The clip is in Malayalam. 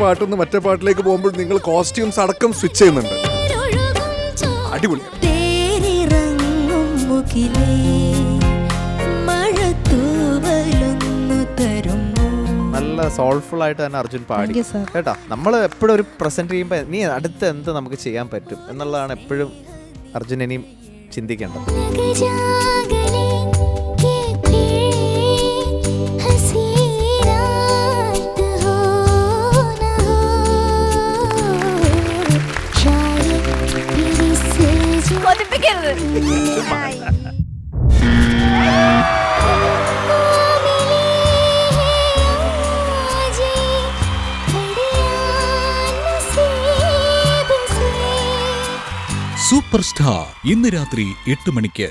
പാട്ടിൽ നിന്ന് മറ്റേ പാട്ടിലേക്ക് പോകുമ്പോൾ നിങ്ങൾ കോസ്റ്റ്യൂംസ് അടക്കം സ്വിച്ച് ചെയ്യുന്നുണ്ട്. അടിപൊളി. നല്ല സോൾഫുൾ ആയിട്ട് തന്നെ അർജുൻ പാടി കേട്ടോ. നമ്മൾ എപ്പോഴും ഒരു പ്രസന്റ് ചെയ്യുമ്പോൾ നീ അടുത്ത് എന്ത് നമുക്ക് ചെയ്യാൻ പറ്റും എന്നുള്ളതാണ് എപ്പോഴും അർജുൻ ഇനിയും ചിന്തിക്കേണ്ടത്. സൂപ്പർ സ്റ്റാർ ഇന്ന് രാത്രി 8 മണിക്ക്.